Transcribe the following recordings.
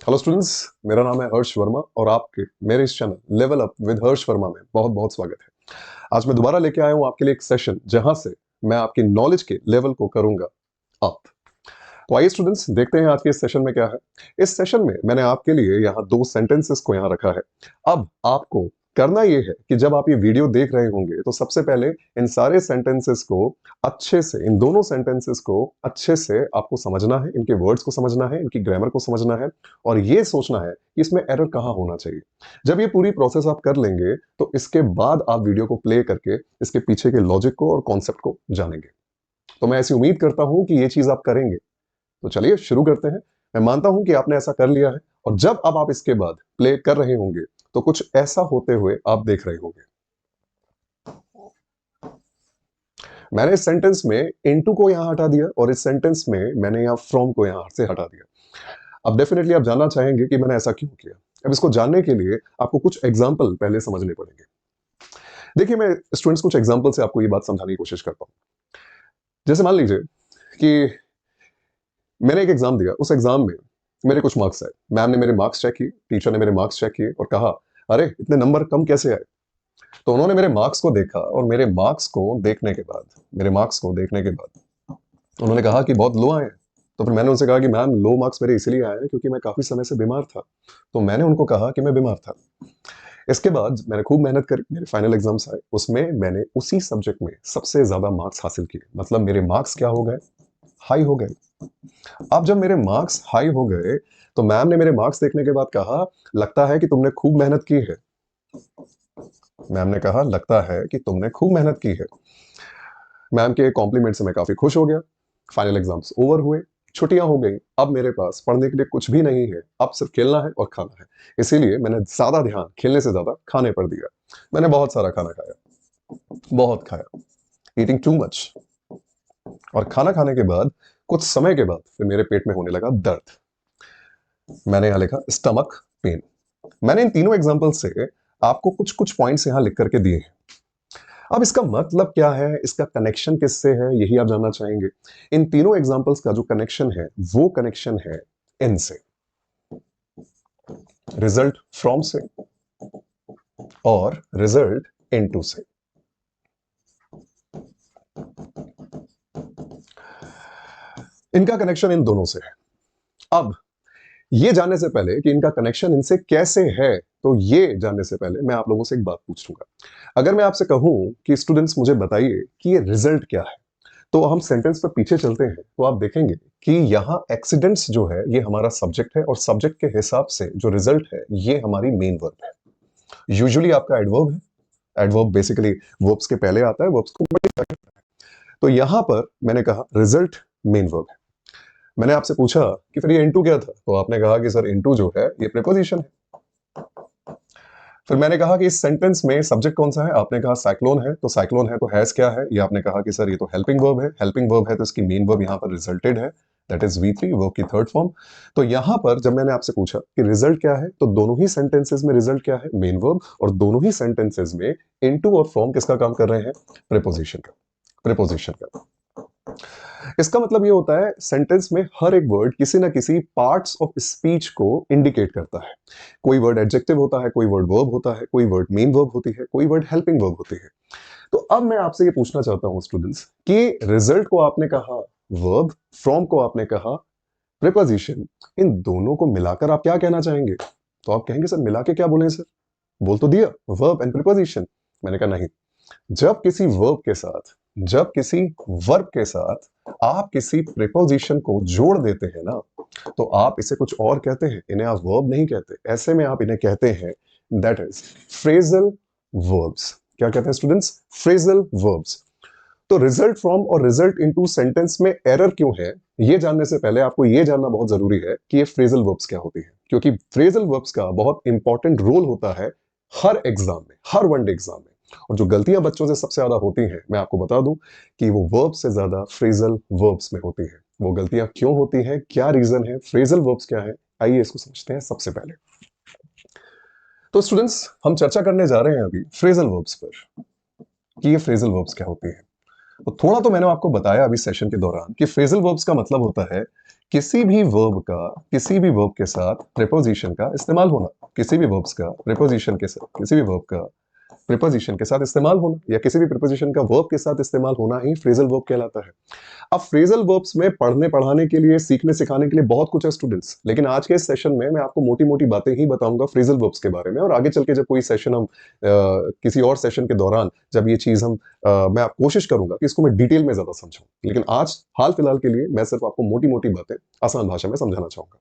Hello students, मेरा नाम है हर्ष वर्मा और आपके मेरे इस चैनल लेवल अप विद हर्ष वर्मा में बहुत बहुत स्वागत है। आज मैं दोबारा लेके आया हूं आपके लिए एक सेशन जहां से मैं आपकी नॉलेज के लेवल को करूंगा अप। तो आइए स्टूडेंट्स, देखते हैं आज के इस सेशन में क्या है। इस सेशन में मैंने आपके लिए यहाँ दो सेंटेंसेस को यहाँ रखा है। अब आपको करना ये है कि जब आप ये वीडियो देख रहे होंगे तो सबसे पहले इन सारे सेंटेंसेस को अच्छे से, इन दोनों सेंटेंसेस को अच्छे से आपको समझना है, इनके वर्ड्स को समझना है, इनकी ग्रामर को समझना है और ये सोचना है कि इसमें एरर कहाँ होना चाहिए। जब ये पूरी प्रोसेस आप कर लेंगे तो इसके बाद आप वीडियो को प्ले करके इसके पीछे के लॉजिक को और कॉन्सेप्ट को जानेंगे। तो मैं ऐसी उम्मीद करता हूं कि ये चीज आप करेंगे। तो चलिए शुरू करते हैं। मैं मानता हूं कि आपने ऐसा कर लिया है और जब अब आप इसके बाद प्ले कर रहे होंगे तो कुछ ऐसा होते हुए आप देख रहे होंगे। मैंने इस सेंटेंस में इनटू को यहां हटा दिया और इस सेंटेंस में मैंने यहां फ्रॉम को यहां से हटा दिया। अब डेफिनेटली आप जानना चाहेंगे कि मैंने ऐसा क्यों किया। अब इसको जानने के लिए आपको कुछ एग्जाम्पल पहले समझने पड़ेंगे। देखिए, मैं स्टूडेंट्स कुछ एग्जाम्पल से आपको ये बात समझाने की कोशिश करता हूं। जैसे मान लीजिए कि मैंने एक एग्जाम दिया, उस एग्जाम में मेरे कुछ मार्क्स आए। मैम ने मेरे मार्क्स चेक किए, टीचर ने मेरे मार्क्स चेक किए और कहा, अरे इतने नंबर कम कैसे आए। तो उन्होंने मेरे मार्क्स को देखा और मेरे मार्क्स को देखने के बाद उन्होंने कहा कि बहुत लो आए हैं। तो फिर मैंने उनसे कहा कि मैम, लो मार्क्स मेरे इसीलिए आए हैं क्योंकि मैं काफी समय से बीमार था। तो मैंने उनको कहा कि मैं बीमार था। इसके बाद मैंने खूब मेहनत करी, मेरे फाइनल एग्जाम्स आए, उसमें मैंने उसी सब्जेक्ट में सबसे ज्यादा मार्क्स हासिल किए। मतलब मेरे मार्क्स क्या हो गए, हाई हो गए। अब जब मेरे मार्क्स हाई हो गए तो मैम ने मेरे मार्क्स देखने के बाद कहा, लगता है कि तुमने खूब मेहनत की है। मैम ने कहा, लगता है कि तुमने खूब मेहनत की है। मैम के कॉम्प्लीमेंट से मैं काफी खुश हो गया। फाइनल एग्जाम्स ओवर हुए, छुट्टियां हो गई। अब मेरे पास पढ़ने के लिए कुछ भी नहीं है, अब सिर्फ खेलना है और खाना है। इसीलिए मैंने ज्यादा ध्यान खेलने से ज्यादा खाने पर दिया। मैंने बहुत सारा खाना खाया, बहुत खाया, ईटिंग टू मच। और खाना खाने के बाद कुछ समय के बाद फिर मेरे पेट में होने लगा दर्द। मैंने यहां लिखा स्टमक पेन। मैंने इन तीनों एग्जाम्पल से आपको कुछ कुछ पॉइंट्स यहां लिख करके दिए हैं। अब इसका मतलब क्या है, इसका कनेक्शन किससे है, यही आप जानना चाहेंगे। इन तीनों एग्जाम्पल्स का जो कनेक्शन है वो कनेक्शन है इन से, रिजल्ट फ्रॉम से और रिजल्ट इनटू से। इनका कनेक्शन इन दोनों से है। अब ये जानने से पहले कि इनका कनेक्शन इनसे कैसे है, तो ये जानने से पहले मैं आप लोगों से एक बात पूछूंगा। अगर मैं आपसे कहूं कि स्टूडेंट्स मुझे बताइए कि ये रिजल्ट क्या है, तो हम सेंटेंस पर पीछे चलते हैं तो आप देखेंगे कि यहाँ एक्सीडेंट्स जो है ये हमारा सब्जेक्ट है और सब्जेक्ट के हिसाब से जो रिजल्ट है ये हमारी मेन वर्ब है। यूजुअली आपका एडवर्ब है। एडवर्ब बेसिकली वर्ब्स के पहले आता है, वर्ब्स को मल्टीप्लाई करता है। तो यहां पर मैंने कहा रिजल्ट मेन वर्ब है। मैंने आपसे पूछा कि फिर ये इनटू क्या था, तो आपने कहा कि सर इनटू जो है ये प्रीपोजिशन है। फिर मैंने कहा कि इस सेंटेंस में सब्जेक्ट कौन सा है, आपने कहा साइक्लोन है। तो साइक्लोन है तो हैज क्या है, ये आपने कहा कि सर ये तो हेल्पिंग वर्ब है। हेल्पिंग वर्ब है तो इसकी मेन वर्ब यहाँ पर रिजल्टेड है, दैट इज V3, वर्ब की थर्ड फॉर्म। तो यहां पर जब मैंने आपसे पूछा कि रिजल्ट क्या है, तो दोनों ही सेंटेंसेस में रिजल्ट क्या है, मेन वर्ब। और दोनों ही सेंटेंसेस में इनटू और फ्रॉम किसका काम कर रहे हैं, प्रीपोजिशन का, प्रीपोजिशन का। इसका मतलब ये होता है सेंटेंस में हर एक वर्ड किसी ना किसी पार्ट्स ऑफ स्पीच को इंडिकेट करता है। कोई वर्ड एडजेक्टिव होता है, कोई वर्ड वर्ब होता है, कोई वर्ड मेन वर्ब होती है, कोई वर्ड हेल्पिंग वर्ब होती है। तो अब मैं आपसे ये पूछना चाहता हूं स्टूडेंट्स कि रिजल्ट को आपने कहा वर्ब, फ्रॉम को आपने कहा प्रीपोजिशन, इन दोनों को मिलाकर आप क्या कहना चाहेंगे। तो आप कहेंगे सर मिला के क्या बोले सर, बोल तो दिया वर्ब एंड प्रीपोजिशन। मैंने कहा नहीं, जब किसी वर्ब के साथ, जब किसी वर्ब के साथ आप किसी प्रीपोजिशन को जोड़ देते हैं ना, तो आप इसे कुछ और कहते हैं, इन्हें आप वर्ब नहीं कहते। ऐसे में आप इन्हें कहते हैं दैट इज फ्रेजल वर्ब्स। क्या कहते हैं स्टूडेंट्स, फ्रेजल वर्ब्स। तो रिजल्ट फ्रॉम और रिजल्ट इनटू सेंटेंस में एरर क्यों है, ये जानने से पहले आपको ये जानना बहुत जरूरी है कि ये फ्रेजल वर्ब्स क्या होती है। क्योंकि फ्रेजल वर्ब्स का बहुत इंपॉर्टेंट रोल होता है हर एग्जाम में, हर वनडे एग्जाम में। और जो गलतियां बच्चों से सबसे ज्यादा होती हैं, मैं आपको बता दूं कि वो वर्ब से ज्यादा फ्रेजल वर्ब्स में होती है। वो गलतियां क्यों होती हैं, क्या रीजन है, फ्रेजल वर्ब्स क्या है, आइए इसको समझते हैं सबसे पहले। तो स्टूडेंट्स, हम चर्चा करने जा रहे हैं अभी फ्रेजल वर्ब्स पर कि ये फ्रेजल वर्ब्स क्या होती है। तो थोड़ा तो मैंने आपको बताया अभी सेशन के दौरान कि फ्रेजल वर्ब्स का मतलब होता है किसी भी वर्ब का किसी भी वर्ब के साथ प्रीपोजिशन का इस्तेमाल होना, किसी भी वर्ब्स का प्रीपोजिशन के साथ किसी भी वर्ब का प्रीपोजिशन के साथ इस्तेमाल होना या किसी भी प्रीपोजिशन का वर्ब के साथ इस्तेमाल होना ही फ्रेजल वर्ब कहलाता है। अब फ्रेजल वर्ब्स में पढ़ने पढ़ाने के लिए सीखने सिखाने के लिए बहुत कुछ है स्टूडेंट्स, लेकिन आज के इस सेशन में मैं आपको मोटी मोटी बातें ही बताऊंगा फ्रेजल वर्ब्स के बारे में, और आगे चल के जब कोई सेशन हम किसी और सेशन के दौरान जब ये चीज मैं आप कोशिश करूंगा कि इसको मैं डिटेल में ज्यादा समझाऊं, लेकिन आज हाल फिलहाल के लिए मैं सिर्फ आपको मोटी मोटी बातें आसान भाषा में समझाना चाहूंगा।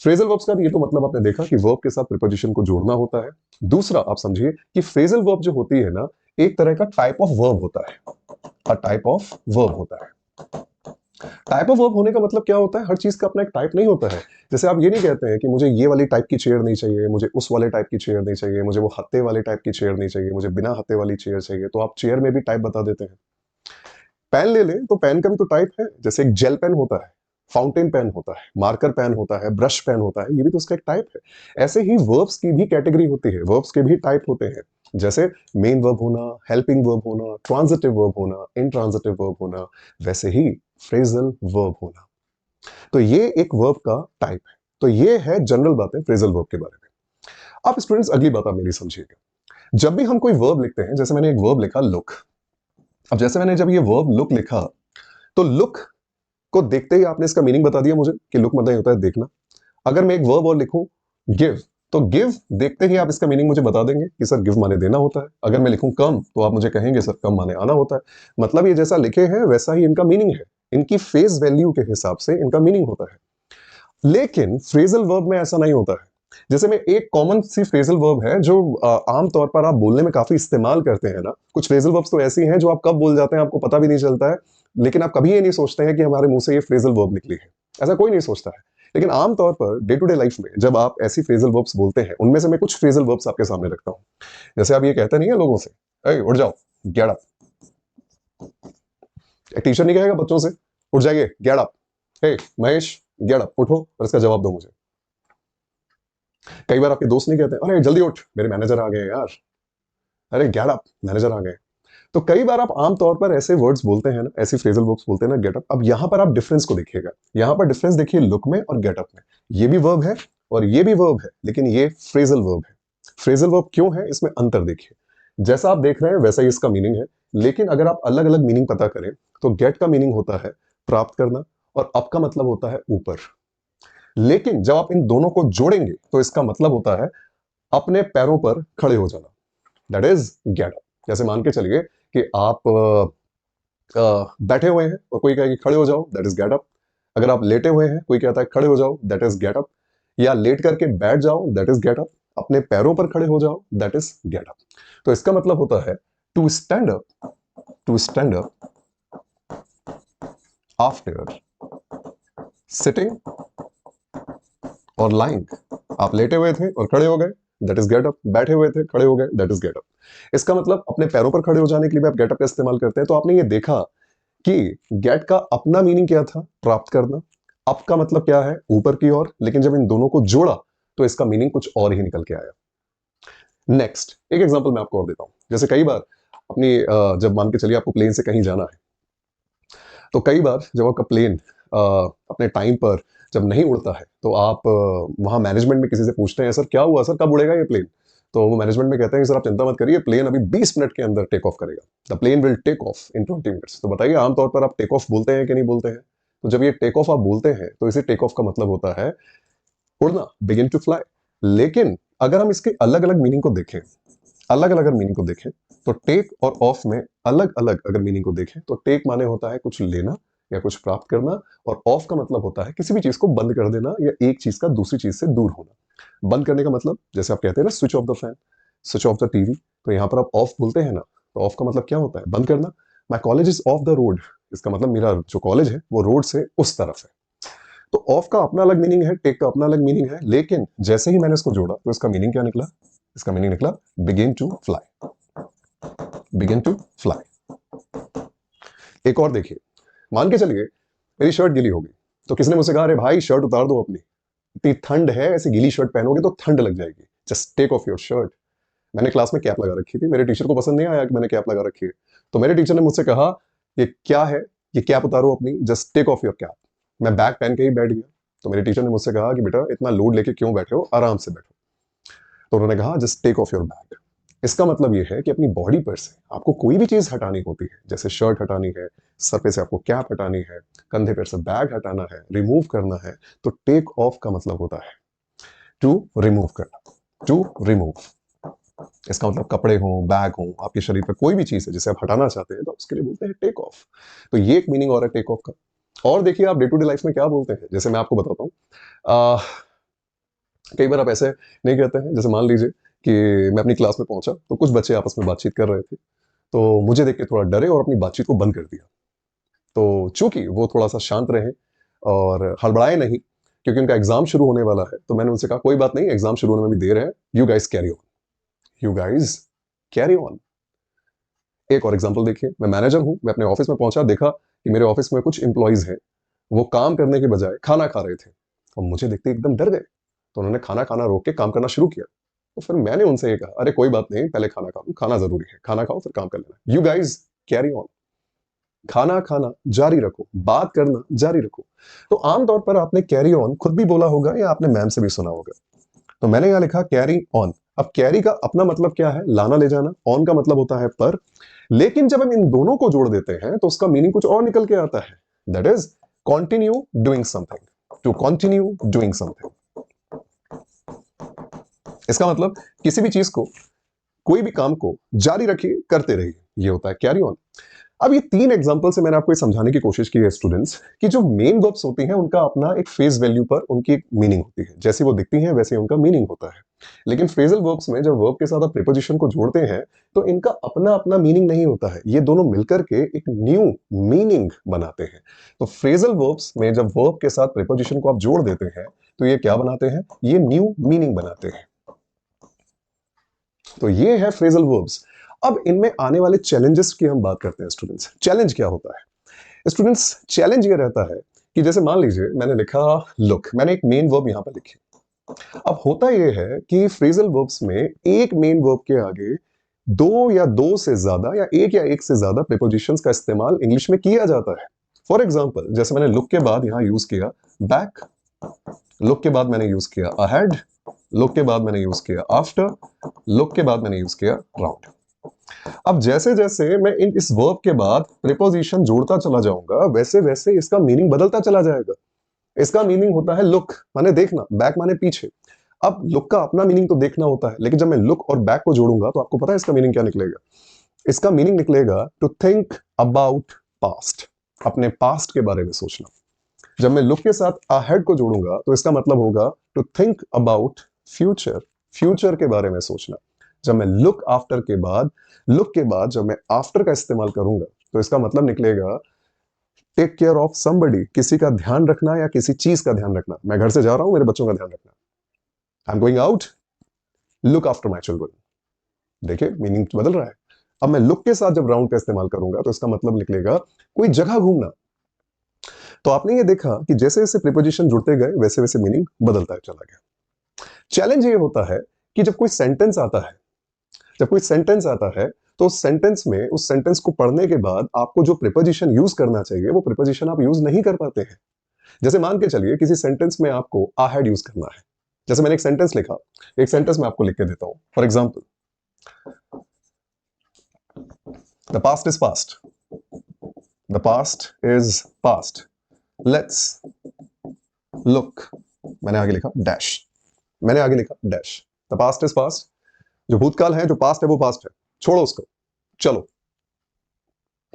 फ्रेजल वर्ब्स का ये तो मतलब आपने देखा कि वर्ब के साथ प्रीपोजिशन को जोड़ना होता है। दूसरा आप समझिए कि फ्रेजल वर्ब जो होती है ना, एक तरह का टाइप ऑफ वर्ब होता है, अ टाइप ऑफ वर्ब होता है। टाइप ऑफ वर्ब होने का मतलब क्या होता है, हर चीज का अपना एक टाइप नहीं होता है। जैसे आप ये नहीं कहते हैं कि मुझे ये वाली टाइप की चेयर नहीं चाहिए, मुझे उस वाले टाइप की चेयर नहीं चाहिए, मुझे वो हत्थे वाले टाइप की चेयर नहीं चाहिए, मुझे बिना हत्थे वाली चेयर चाहिए, तो आप चेयर में भी टाइप बता देते हैं। पेन ले लें तो पेन का भी तो टाइप है, जैसे एक जेल पेन होता है, फाउंटेन पेन होता है, मार्कर पेन होता है, ब्रश पेन होता है, ये भी तो उसका एक टाइप है। ऐसे ही वर्ब्स की भी कैटेगरी होती है, वर्ब्स के भी टाइप होते हैं, जैसे मेन वर्ब होना, हेल्पिंग वर्ब होना, ट्रांजिटिव वर्ब होना, इंट्रांजिटिव वर्ब होना, वैसे ही फ्रेजल वर्ब होना। तो ये एक वर्ब का टाइप है। तो ये है जनरल बातें फ्रेजल वर्ब के बारे में। अब स्टूडेंट्स अगली बात आप मेरी समझिएगा, जब भी हम कोई वर्ब लिखते हैं, जैसे मैंने एक वर्ब लिखा लुक, अब जैसे मैंने जब ये वर्ब लुक लिखा, तो लुक को देखते ही आपने इसका मीनिंग बता दिया मुझे कि लुक मतलब होता है देखना। अगर मैं एक वर्ब और लिखूं गिव, तो गिव देखते ही आप इसका मीनिंग मुझे बता देंगे कि सर गिव माने देना होता है। अगर मैं लिखूं कम, तो आप मुझे कहेंगे सर कम माने आना होता है। मतलब ये जैसा लिखे हैं वैसा ही इनका मीनिंग है, इनकी फेस वैल्यू के हिसाब से इनका मीनिंग होता है। लेकिन फ्रेजल वर्ब में ऐसा नहीं होता है। जैसे में एक कॉमन सी फ्रेजल वर्ब है जो आम तौर पर आप बोलने में काफी इस्तेमाल करते हैं ना, कुछ फ्रेजल वर्ब्स तो ऐसी हैं जो आप कब बोल जाते हैं आपको पता भी नहीं चलता है, लेकिन आप कभी ये नहीं सोचते हैं कि हमारे मुंह से ये फ्रेजल वर्ब निकली है, ऐसा कोई नहीं सोचता है। लेकिन आम तौर per day to day life में जब आप ऐसी फ्रेजल वर्ब्स बोलते हैं, उनमें से मैं कुछ फ्रेजल वर्ब्स आपके सामने रखता हूं। जैसे आप ये कहते नहीं है लोगों से, "ए, उठ जाओ, गेट अप"। एक टीचर नहीं कहेगा बच्चों से, उठ जाइए, गेट अप, हे महेश गेट अप, उठो और इसका जवाब दो मुझे। कई बार आपके दोस्त नहीं कहते, अरे जल्दी उठ मेरे मैनेजर आ गए यार, अरे गेट अप मैनेजर आ गए। तो कई बार आप आम तौर पर ऐसे वर्ड्स बोलते हैं ना, ऐसी फ्रेजल वर्ब्स बोलते हैं ना, गेट अप। अब यहां पर आप डिफरेंस को देखिएगा, यहां पर डिफरेंस देखिए लुक में और गेट अप में। ये भी वर्ब है और ये भी वर्ब है, लेकिन ये फ्रेजल वर्ब है। फ्रेजल वर्ब क्यों है, इसमें अंतर देखिए। जैसा आप देख रहे हैं वैसा ही इसका मीनिंग है, लेकिन अगर आप अलग अलग मीनिंग पता करें, तो गेट का मीनिंग होता है प्राप्त करना, और अप का मतलब होता है ऊपर। लेकिन जब आप इन दोनों को जोड़ेंगे तो इसका मतलब होता है अपने पैरों पर खड़े हो जाना, दैट इज गेट अप। जैसे मान के चलिए कि आप बैठे हुए हैं और कोई कहे कि खड़े हो जाओ, दैट इज गेट अप। अगर आप लेटे हुए हैं, कोई कहता है खड़े हो जाओ, दैट इज गेट अप। या लेट करके बैठ जाओ, दैट इज गेट अप। अपने पैरों पर खड़े हो जाओ, दैट इज गेट अप। तो इसका मतलब होता है to stand up, to stand up after sitting और लाइंग। आप लेटे हुए थे और खड़े हो गए, दैट इज गेट अप। बैठे हुए थे, खड़े हो गए, दैट इज गेट अप। इसका मतलब अपने पैरों पर खड़े हो जाने के लिए भी आप गेट अप का इस्तेमाल करते हैं। तो आपने ये देखा कि गेट का अपना मीनिंग क्या था, प्राप्त करना। अप का मतलब क्या है, ऊपर की ओर। लेकिन जब इन दोनों को जोड़ा तो इसका मीनिंग कुछ और ही निकल के आया। नेक्स्ट एक एग्जांपल मैं आपको और देता हूं। जैसे कई बार अपनी जब मान के चलिए आपको प्लेन से कहीं जाना है, तो कई बार जब आपका प्लेन अपने टाइम पर जब नहीं उड़ता है, तो आप वहाँ मैनेजमेंट में किसी से पूछते हैं, सर क्या हुआ सर, कब उड़ेगा ये प्लेन। तो वो मैनेजमेंट में कहते हैं कि सर आप चिंता मत करिए, प्लेन अभी 20 मिनट के अंदर टेक ऑफ करेगा, the plane will take off in 20 minutes. तो बताइए आमतौर पर आप टेक ऑफ बोलते हैं कि नहीं बोलते हैं। तो जब ये टेक ऑफ आप बोलते हैं, तो इसे टेक ऑफ का मतलब होता है उड़ना, बिगिन टू फ्लाई। लेकिन अगर हम इसके अलग अलग मीनिंग को देखें, अलग अलग अगर मीनिंग को देखें, तो टेक और ऑफ में अलग अलग अगर मीनिंग को देखें, तो टेक माने होता है कुछ लेना या कुछ प्राप्त करना, और ऑफ का मतलब होता है किसी भी चीज को बंद कर देना या एक चीज का दूसरी चीज से दूर होना। बंद करने का मतलब जैसे आप कहते हैं ना, switch off the fan, switch off the TV, तो यहां पर आप ऑफ बोलते हैं ना, तो ऑफ का मतलब क्या होता है, बंद करना। My college is of the road, इसका मतलब मेरा जो कॉलेज है वो रोड से उस तरफ है। तो ऑफ का अपना अलग मीनिंग है, टेक का अपना अलग मीनिंग है, लेकिन जैसे ही मैंने इसको जोड़ा तो इसका मीनिंग क्या निकला, इसका मीनिंग निकला begin to fly, begin to fly. एक और देखिए, मान के चलिए मेरी शर्ट गीली हो गई, तो किसने मुझसे कहा अरे भाई शर्ट उतार दो अपनी, इतनी ठंड है, ऐसी गीली शर्ट पहनोगे तो ठंड लग जाएगी, just take off your shirt. मैंने क्लास में कैप लगा रखी थी, मेरे टीचर को पसंद नहीं आया कि मैंने कैप लगा रखी है, तो मेरे टीचर ने मुझसे कहा ये क्या है, ये कैप उतारो अपनी, just take off your cap. मैं बैग पहन के ही बैठ गया, तो मेरे टीचर ने मुझसे कहा कि बेटा इतना लोड लेके क्यों बैठे हो, आराम से बैठो। तो उन्होंने कहा just take off your bag. इसका मतलब ये है कि अपनी बॉडी पर से आपको कोई भी चीज हटानी होती है, जैसे शर्ट हटानी है, सर पे से आपको कैप हटानी है, कंधे पर से बैग हटाना है, रिमूव करना है, तो टेक ऑफ का मतलब होता है टू रिमूव करना, टू रिमूव। इसका मतलब कपड़े हो, बैग हो, आपके शरीर पर कोई भी चीज है जिसे आप हटाना चाहते हैं तो उसके लिए बोलते हैं टेक ऑफ। तो ये एक मीनिंग और है टेक ऑफ का। और देखिए आप डे टू डे लाइफ में क्या बोलते हैं, जैसे मैं आपको बताता हूँ, कई बार आप ऐसे नहीं कहते हैं, जैसे मान लीजिए कि मैं अपनी क्लास में पहुंचा तो कुछ बच्चे आपस में बातचीत कर रहे थे, तो मुझे देख के थोड़ा डरे और अपनी बातचीत को बंद कर दिया। तो चूंकि वो थोड़ा सा शांत रहे और हड़बड़ाए नहीं, क्योंकि उनका एग्जाम शुरू होने वाला है, तो मैंने उनसे कहा कोई बात नहीं, एग्जाम शुरू होने में भी देर है, you guys carry on, you guys carry on. एक और एग्जांपल देखिए, मैं मैनेजर हूं, मैं अपने ऑफिस में पहुंचा, देखा कि मेरे ऑफिस में कुछ एम्प्लॉइज हैं, वो काम करने के बजाय खाना खा रहे थे और मुझे देखते एकदम डर गए। तो उन्होंने खाना खाना रोक के काम करना शुरू किया। तो फिर मैंने उनसे ये कहा, अरे कोई बात नहीं, पहले खाना खा लो, खाना जरूरी है, खाना खाओ फिर काम कर लेना, यू गाइज कैरी ऑन। खाना खाना जारी रखो, बात करना जारी रखो। तो आमतौर पर आपने कैरी ऑन खुद भी बोला होगा या आपने मैम से भी सुना होगा। तो मैंने यहां लिखा कैरी ऑन। अब कैरी का अपना मतलब क्या है, लाना ले जाना, ऑन का मतलब होता है पर, लेकिन जब हम इन दोनों को जोड़ देते हैं तो उसका मीनिंग कुछ और निकल के आता है, that is continue doing something, to continue doing something. इसका मतलब किसी भी चीज को, कोई भी काम को जारी रखिए, करते रहिए, ये होता है कैरी ऑन। अब ये तीन एग्जांपल से मैंने आपको ये समझाने की कोशिश की है स्टूडेंट्स, कि जो मेन वर्ब्स होती हैं उनका अपना एक फेस वैल्यू पर उनकी एक मीनिंग होती है, जैसी वो दिखती हैं वैसे उनका मीनिंग होता है। लेकिन फ्रेजल वर्ब्स में जब वर्ब के साथ आप प्रीपोजिशन को जोड़ते हैं तो इनका अपना अपना मीनिंग नहीं होता है, ये दोनों मिलकर के एक न्यू मीनिंग बनाते हैं। तो फ्रेजल वर्ब्स में जब वर्ब के साथ प्रीपोजिशन को आप जोड़ देते हैं तो ये क्या बनाते हैं, ये न्यू मीनिंग बनाते हैं। तो ये है फ्रेजल वर्ब्स। अब इनमें आने वाले चैलेंजेस की हम बात करते हैं स्टूडेंट्स। चैलेंज क्या होता है स्टूडेंट्स, चैलेंज ये रहता है कि जैसे मान लीजिए मैंने लिखा लुक, मैंने एक मेन वर्ब यहां पर लिखी। अब होता यह है कि फ्रेजल वर्ब्स में एक मेन वर्ब के आगे दो या दो से ज्यादा या एक से ज्यादा प्रीपोजिशंस का इस्तेमाल इंग्लिश में किया जाता है। फॉर एग्जांपल जैसे मैंने लुक के बाद यहां यूज किया बैक, लुक के बाद मैंने यूज किया अहेड, लुक के बाद मैंने यूज किया आफ्टर, लुक के बाद मैंने यूज किया राउंड। अब जैसे जैसे मैं इस वर्ब के बाद प्रीपोजिशन जोड़ता चला जाऊंगा वैसे वैसे इसका मीनिंग बदलता चला जाएगा। इसका मीनिंग होता है लुक माने देखना, बैक माने पीछे। अब लुक का अपना मीनिंग तो देखना होता है, लेकिन जब मैं लुक और बैक को जोड़ूंगा तो आपको पता है इसका मीनिंग क्या निकलेगा। इसका मीनिंग निकलेगा टू थिंक अबाउट पास्ट, अपने पास्ट के बारे में सोचना। जब मैं लुक के साथ अहेड को जोड़ूंगा तो इसका मतलब होगा to think about future, future के बारे में सोचना। जब मैं लुक के बाद जब मैं आफ्टर का इस्तेमाल करूंगा तो इसका मतलब निकलेगा टेक केयर ऑफ समबडी, किसी का ध्यान रखना या किसी चीज का ध्यान रखना। मैं घर से जा रहा हूं, मेरे बच्चों का ध्यान रखना, I am going out, look after my children. देखिए मीनिंग बदल रहा है। अब मैं लुक के साथ जब राउंड का इस्तेमाल करूंगा तो इसका मतलब निकलेगा कोई जगह घूमना। तो आपने ये देखा कि जैसे जैसे प्रीपोजिशन जुड़ते गए वैसे वैसे मीनिंग बदलता चला गया। चैलेंज ये होता है कि जब कोई सेंटेंस आता है, जब कोई सेंटेंस आता है तो उस सेंटेंस में, उस सेंटेंस को पढ़ने के बाद आपको जो प्रीपोजिशन यूज करना चाहिए वो प्रीपोजिशन आप यूज नहीं कर पाते हैं। जैसे मान के चलिए किसी सेंटेंस में आपको आई हैड यूज करना है। जैसे मैंने एक सेंटेंस लिखा, एक सेंटेंस में आपको लिख के देता हूं। For example, the past is past, the past is past, let's look, मैंने आगे लिखा डैश, मैंने आगे लिखा dash. The past is past, जो भूतकाल है, जो पास्ट है वो पास्ट है, छोड़ो उसको, चलो।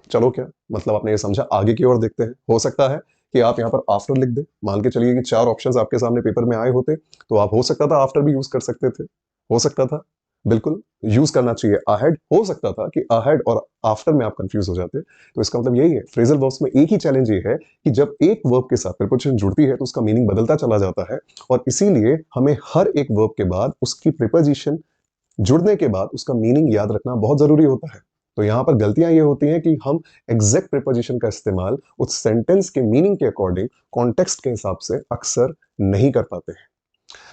चलो क्या मतलब, आपने ये समझा, आगे की ओर देखते हैं। हो सकता है कि आप यहाँ पर आफ्टर लिख दे। मान के चलिए कि चार ऑप्शंस आपके सामने पेपर में आए होते तो आप हो सकता था आफ्टर भी यूज कर सकते थे, हो सकता था, बिल्कुल यूज करना चाहिए अहेड। हो सकता था कि अहेड और आफ्टर में आप कंफ्यूज हो जाते। तो इसका मतलब यही है, फ्रेजल वर्ब्स में एक ही चैलेंज ये है कि जब एक वर्ब के साथ प्रीपोजिशन जुड़ती है तो उसका मीनिंग बदलता चला जाता है, और इसीलिए हमें हर एक वर्ब के बाद उसकी प्रीपोजिशन जुड़ने के बाद उसका मीनिंग याद रखना बहुत जरूरी होता है। तो यहां पर गलतियां ये होती हैं कि हम एग्जैक्ट प्रीपोजिशन का इस्तेमाल उस सेंटेंस के मीनिंग के अकॉर्डिंग, कॉन्टेक्स्ट के हिसाब से अक्सर नहीं कर पाते हैं।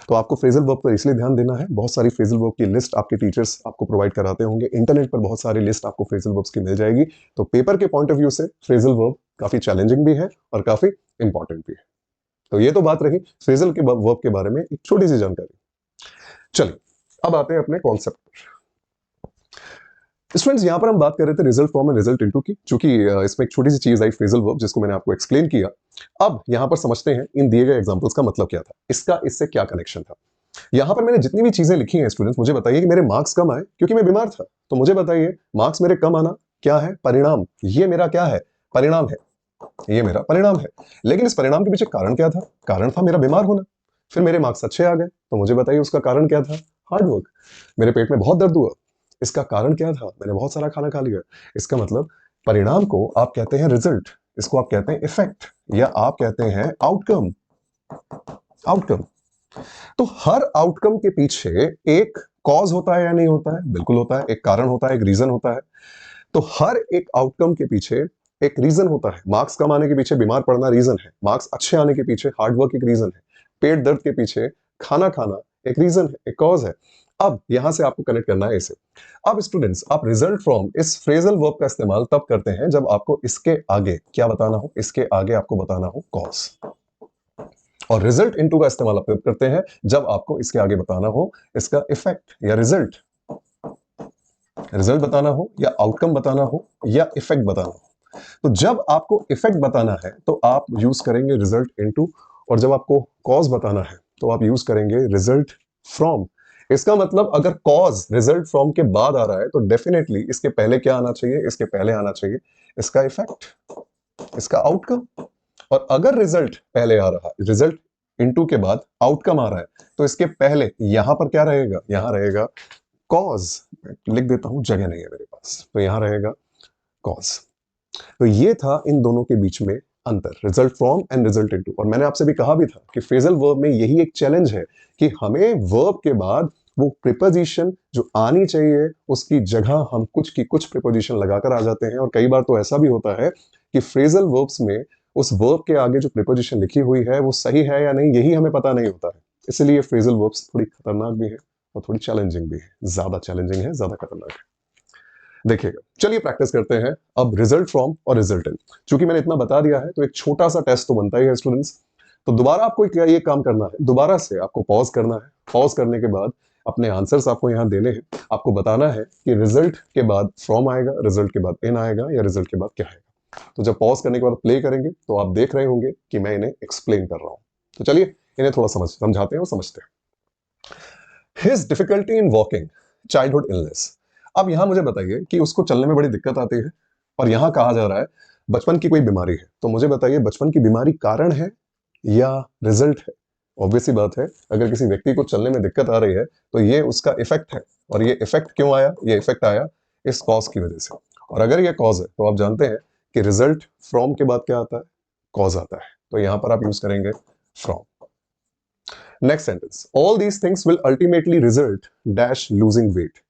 तो आपको फ्रेजल वर्ब पर इसलिए ध्यान देना है, बहुत सारी फ्रेजल वर्ब की लिस्ट आपके टीचर्स आपको प्रोवाइड कराते होंगे, इंटरनेट पर बहुत सारी लिस्ट आपको फ्रेजल वर्ब्स की मिल जाएगी। तो पेपर के पॉइंट ऑफ व्यू से फ्रेजल वर्ब काफी चैलेंजिंग भी है और काफी इंपॉर्टेंट भी है। तो ये तो बात रही फ्रेजल के वर्ब के बारे में एक छोटी सी जानकारी। चलिए अब आते हैं अपने कॉन्सेप्ट पर। स्टूडेंट्स यहां पर हम बात कर रहे थे result from and result into की, चूंकि इसमें एक छोटी सी चीज आई फ्रेजल वर्ब जिसको मैंने आपको एक्सप्लेन किया। अब यहां पर समझते हैं इन दिए गए एग्जांपल्स का मतलब क्या था, इसका इससे क्या कनेक्शन था। यहां पर मैंने जितनी भी चीजें लिखी हैं स्टूडेंट्स, मुझे बताइए कि मेरे मार्क्स कम आए क्योंकि मैं बीमार था। तो मुझे बताइए मार्क्स मेरे कम आना क्या है, परिणाम। ये मेरा क्या है, परिणाम है, ये मेरा परिणाम है। लेकिन इस परिणाम के पीछे कारण क्या था, कारण था मेरा बीमार होना। फिर मेरे मार्क्स अच्छे आ गए, तो मुझे बताइए उसका कारण क्या था, हार्ड वर्क। मेरे पेट में बहुत दर्द हुआ, इसका कारण क्या था, मैंने बहुत सारा खाना खा लिया। इसका मतलब परिणाम को आप कहते हैं रिजल्ट, इसको आप कहते हैं इफेक्ट, या आप कहते हैं आउटकम। आउटकम। तो हर आउटकम के पीछे एक कॉज होता है या नहीं होता है, बिल्कुल होता है, एक कारण होता है, एक रीजन होता है। तो हर एक आउटकम के पीछे एक रीजन होता है। मार्क्स कम आने के पीछे बीमार पड़ना रीजन है, मार्क्स अच्छे आने के पीछे हार्डवर्क एक रीजन है, पेट दर्द के पीछे खाना खाना एक रीजन है, एक कॉज है। अब यहां से आपको कनेक्ट करना है इसे। अब स्टूडेंट्स आप रिजल्ट फ्रॉम इस फ्रेजल वर्ब का इस्तेमाल तब करते हैं जब आपको इसके आगे क्या बताना हो, इसके आगे आपको बताना हो कॉज। और रिजल्ट इनटू का इस्तेमाल आप करते हैं जब आपको इसके आगे बताना हो इसका इफेक्ट या रिजल्ट। रिजल्ट बताना हो या आउटकम बताना हो या इफेक्ट बताना हो। तो जब आपको इफेक्ट बताना है तो आप यूज करेंगे रिजल्ट इनटू, और जब आपको कॉज बताना है तो आप यूज करेंगे रिजल्ट फ्रॉम। इसका मतलब अगर कॉज रिजल्ट फ्रॉम के बाद आ रहा है तो डेफिनेटली इसके पहले क्या आना चाहिए, इसके पहले आना चाहिए इसका इफेक्ट, इसका आउटकम। और अगर रिजल्ट पहले आ रहा है, रिजल्ट इनटू के बाद आउटकम आ रहा है, तो इसके पहले यहां पर क्या रहेगा, यहां रहेगा कॉज। लिख देता हूं, जगह नहीं है मेरे पास, तो यहां रहेगा कॉज। तो ये था इन दोनों के बीच में अंतर, result from and result into. और मैंने आपसे भी कहा भी था कि फ्रेजल वर्ब में यही एक चैलेंज है कि हमें वर्ब के बाद वो प्रिपोजिशन जो आनी चाहिए उसकी जगह हम कुछ की कुछ प्रिपोजिशन लगाकर आ जाते हैं। और कई बार तो ऐसा भी होता है कि फ्रेजल वर्ब्स में उस वर्ब के आगे जो प्रिपोजिशन लिखी हुई है वो सही है या नहीं, यही हमें पता नहीं होता है। इसलिए फ्रेजल वर्ब्स थोड़ी खतरनाक भी है और थोड़ी चैलेंजिंग भी है, ज्यादा चैलेंजिंग है, ज्यादा खतरनाक है। देखिएगा, चलिए प्रैक्टिस करते हैं अब रिजल्ट फ्रॉम और रिजल्ट इन। चूंकि मैंने इतना बता दिया है तो एक छोटा सा टेस्ट तो बनता ही है स्टूडेंट्स। तो दोबारा आपको क्या ये काम करना है, दोबारा से आपको पॉज करना है। पॉज करने के बाद अपने आंसर्स आपको यहां देने हैं। आपको बताना है कि रिजल्ट के बाद फ्रॉम आएगा, रिजल्ट के बाद इन आएगा, या रिजल्ट के बाद क्या आएगा। तो जब पॉज करने के बाद प्ले करेंगे तो आप देख रहे होंगे कि मैं इन्हें एक्सप्लेन कर रहा हूं। तो चलिए इन्हें थोड़ा समझाते हैं और समझते हैं। His difficulty in walking, childhood illness. अब यहां मुझे बताइए कि उसको चलने में बड़ी दिक्कत आती है, और यहां कहा जा रहा है बचपन की कोई बीमारी है। तो मुझे बताइए बचपन की बीमारी कारण है या रिजल्ट है। ऑब्वियस सी बात है, अगर किसी व्यक्ति को चलने में दिक्कत आ रही है तो ये उसका इफेक्ट है। और ये इफेक्ट क्यों आया, ये इफेक्ट आया इस कॉज की वजह से। और अगर ये कॉज है तो आप जानते हैं कि रिजल्ट फ्रॉम के बाद क्या आता है, कॉज आता है। तो यहां पर आप यूज करेंगे from. Next sentence, all these things will ultimately result dash losing weight.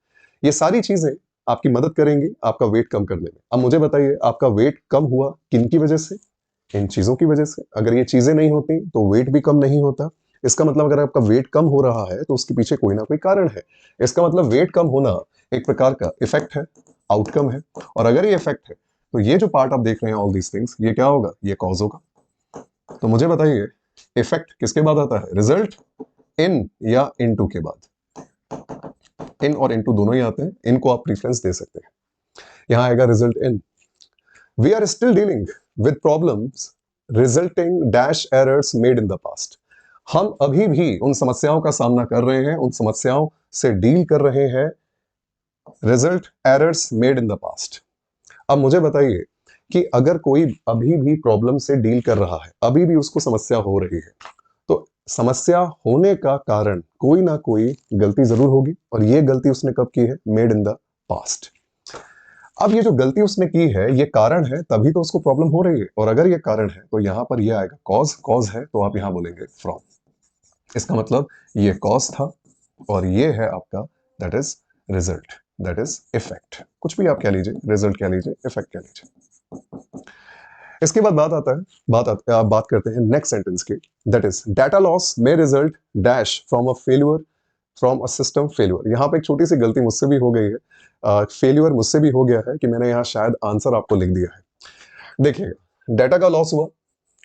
ये सारी चीजें आपकी मदद करेंगी आपका वेट कम करने में। अब मुझे बताइए आपका वेट कम हुआ किन की वजह से, इन चीजों की वजह से। अगर ये चीजें नहीं होती तो वेट भी कम नहीं होता। इसका मतलब अगर आपका वेट कम हो रहा है तो उसके पीछे कोई ना कोई कारण है। इसका मतलब वेट कम होना एक प्रकार का इफेक्ट है, आउटकम है। और अगर ये इफेक्ट है तो ये जो पार्ट आप देख रहे हैं ऑल दीज थिंग्स, ये क्या होगा, ये कॉज होगा। तो मुझे बताइए इफेक्ट किसके बाद आता है, रिजल्ट इन या इनटू के बाद। इन और इनटू दोनों ही आते हैं, इनको आप प्रीफरेंस दे सकते हैं। यहां आएगा result in. We are still dealing with problems resulting dash errors made in the past. हम अभी भी उन समस्याओं का सामना कर रहे हैं, उन समस्याओं से डील कर रहे हैं, result errors made in the past. अब मुझे बताइए कि अगर कोई अभी भी प्रॉब्लम से डील कर रहा है, अभी भी उसको समस्या हो रही है, तो समस्या होने का कारण कोई ना कोई गलती जरूर होगी। और ये गलती उसने कब की है, मेड इन द पास्ट। अब ये जो गलती उसने की है ये कारण है, तभी तो उसको प्रॉब्लम हो रही है। और अगर ये कारण है तो यहां पर ये आएगा कॉज। कॉज है तो आप यहां बोलेंगे फ्रॉम। इसका मतलब ये कॉज था और ये है आपका that is result, that is effect. कुछ भी आप कह लीजिए, रिजल्ट कह लीजिए, इफेक्ट कह लीजिए। इसके बाद बात करते हैं नेक्स्ट सेंटेंस की, that is data loss may result dash from a failure from a system failure. यहाँ पे एक छोटी सी गलती मुझसे भी हो गई है, फेल्यूर मुझसे भी हो गया है कि मैंने यहाँ शायद आंसर आपको लिख दिया है। देखिएगा, डाटा का लॉस हुआ,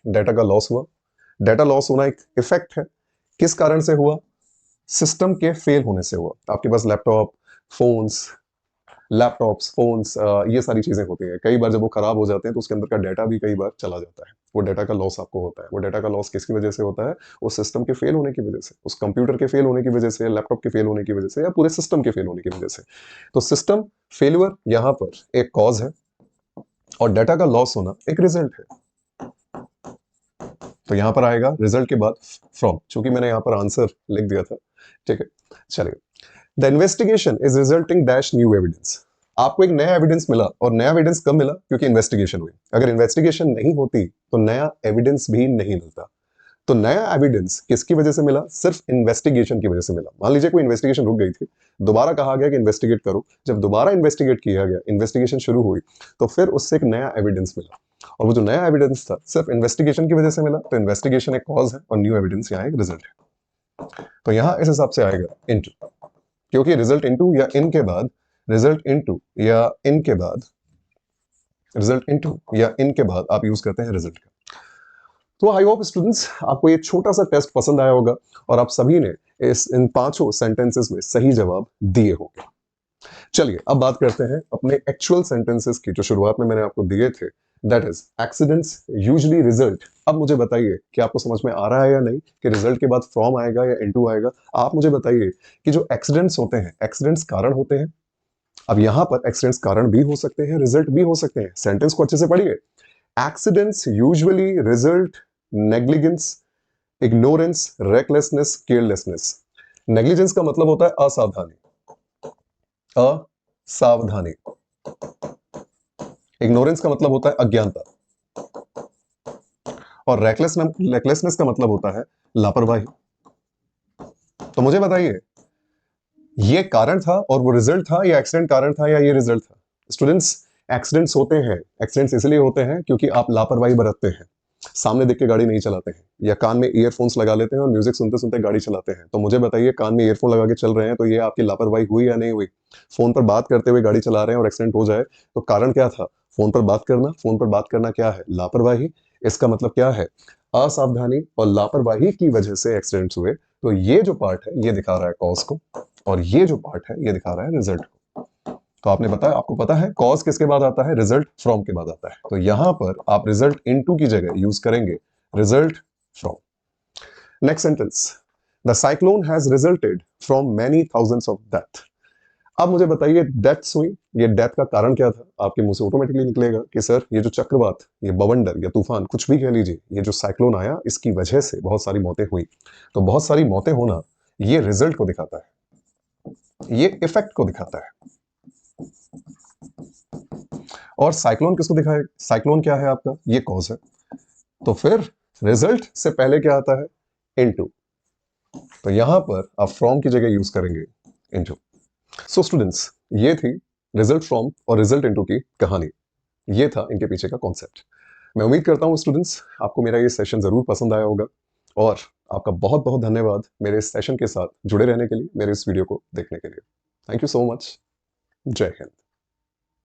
डाटा का लॉस हुआ, डाटा लॉस होना एक इफेक्ट है। किस कारण से हुआ? सिस्टम के फेल होने से हुआ। आपके पास फोन्स ये सारी चीजें होती हैं। कई बार जब वो खराब हो जाते हैं तो उसके अंदर का डाटा भी कई बार चला जाता है। वो डाटा का लॉस आपको होता है। वो डाटा का लॉस किसकी वजह से होता है? उस सिस्टम के फेल होने की वजह से, उस कंप्यूटर के फेल होने की वजह से, लैपटॉप के फेल होने की वजह से, या पूरे सिस्टम के फेल होने की वजह से। तो सिस्टम फेलियर यहाँ पर एक कॉज है और डाटा का लॉस होना एक रिजल्ट है। तो यहां पर आएगा रिजल्ट के बाद फ्रॉम, चूंकि मैंने यहां पर आंसर लिख दिया था। ठीक है, चलिए। The investigation is resulting dash new evidence. आपको एक नया एविडेंस मिला, और नया एविडेंस कब मिला? क्योंकि इन्वेस्टिगेशन हुई। अगर इन्वेस्टिगेशन नहीं होती तो नया एविडेंस भी नहीं मिलता। तो नया एविडेंस किसकी वजह से मिला? सिर्फ इन्वेस्टिगेशन की वजह से मिला। मान लीजिए कोई इन्वेस्टिगेशन रुक गई थी, दोबारा कहा गया कि इन्वेस्टिगेट करो। जब दोबारा इन्वेस्टिगेट किया गया, इन्वेस्टिगेशन शुरू हुई, तो फिर उससे एक नया एविडेंस मिला, और वो जो नया एविडेंस था सिर्फ इन्वेस्टिगेशन की वजह से मिला। तो इन्वेस्टिगेशन एक कॉज है और न्यू एविडेंस यहाँ एक रिजल्ट है। तो यहाँ इस हिसाब से आएगा इनटू, क्योंकि रिजल्ट इनटू या इन के बाद, रिजल्ट इनटू या इन के बाद, रिजल्ट इनटू या इन के बाद आप यूज करते हैं रिजल्ट का। तो आई होप स्टूडेंट्स आपको ये छोटा सा टेस्ट पसंद आया होगा और आप सभी ने इन पांचों सेंटेंसेस में सही जवाब दिए होंगे। चलिए अब बात करते हैं अपने एक्चुअल सेंटेंसेस की, जो शुरुआत में मैंने आपको दिए थे, that is accidents usually result. अब मुझे बताइए कि आपको समझ में आ रहा है या नहीं कि रिजल्ट के बाद फ्रॉम आएगा या इनटू आएगा। आप मुझे बताइए कि जो एक्सीडेंट्स होते हैं, एक्सीडेंट्स कारण होते हैं। अब यहां पर एक्सीडेंट्स कारण भी हो सकते हैं, रिजल्ट भी हो सकते हैं। सेंटेंस को अच्छे से पढ़िए। Accidents usually result negligence, ignorance, recklessness, carelessness. Negligence का मतलब होता है असावधानी, असावधानी। इग्नोरेंस का मतलब होता है अज्ञानता, और रेकलेसनेस का मतलब होता है लापरवाही। तो मुझे बताइए, ये कारण था और वो रिजल्ट था, या एक्सीडेंट कारण था, या ये रिजल्ट था? स्टूडेंट्स, एक्सीडेंट्स होते हैं, एक्सीडेंट्स इसलिए होते हैं क्योंकि आप लापरवाही बरतते हैं, सामने देख के गाड़ी नहीं चलाते हैं, या कान में ईयरफोन्स लगा लेते हैं और म्यूजिक सुनते सुनते गाड़ी चलाते हैं। तो मुझे बताइए, कान में ईयरफोन लगा के चल रहे हैं तो ये आपकी लापरवाही हुई या नहीं हुई? फोन पर बात करते हुए गाड़ी चला रहे हैं और एक्सीडेंट हो जाए तो कारण क्या था? फोन पर बात करना। फोन पर बात करना क्या है? लापरवाही। इसका मतलब क्या है? असावधानी और लापरवाही की वजह से एक्सीडेंट्स हुए। तो ये जो पार्ट है ये दिखा रहा है कॉज को, और ये जो पार्ट है ये दिखा रहा है रिजल्ट को। तो आपको पता है कॉज किसके बाद आता है? रिजल्ट फ्रॉम के बाद आता है। तो यहां पर आप रिजल्ट इनटू की जगह यूज करेंगे result from. Next sentence, the cyclone has resulted from many thousands of death. अब मुझे बताइए, डेथ्स हुई, ये डेथ का कारण क्या था? आपके मुंह से ऑटोमेटिकली निकलेगा कि सर ये जो चक्रवात, ये बवंडर या तूफान, कुछ भी कह लीजिए, ये जो साइक्लोन आया इसकी वजह से बहुत सारी मौतें हुई। तो बहुत सारी मौतें होना ये रिजल्ट को दिखाता है, ये इफेक्ट को दिखाता है। और साइक्लोन किसको दिखाएगा? साइक्लोन क्या है आपका? ये कॉज है। तो फिर रिजल्ट से पहले क्या आता है? इनटू। तो यहां पर आप फ्रॉम की जगह यूज करेंगे इनटू। सो स्टूडेंट्स, ये थी रिजल्ट फ्रॉम और रिजल्ट इनटू की कहानी। ये था इनके पीछे का कॉन्सेप्ट। मैं उम्मीद करता हूं स्टूडेंट्स आपको मेरा ये सेशन जरूर पसंद आया होगा, और आपका बहुत बहुत धन्यवाद मेरे इस सेशन के साथ जुड़े रहने के लिए, मेरे इस वीडियो को देखने के लिए। Thank you so much. जय हिंद।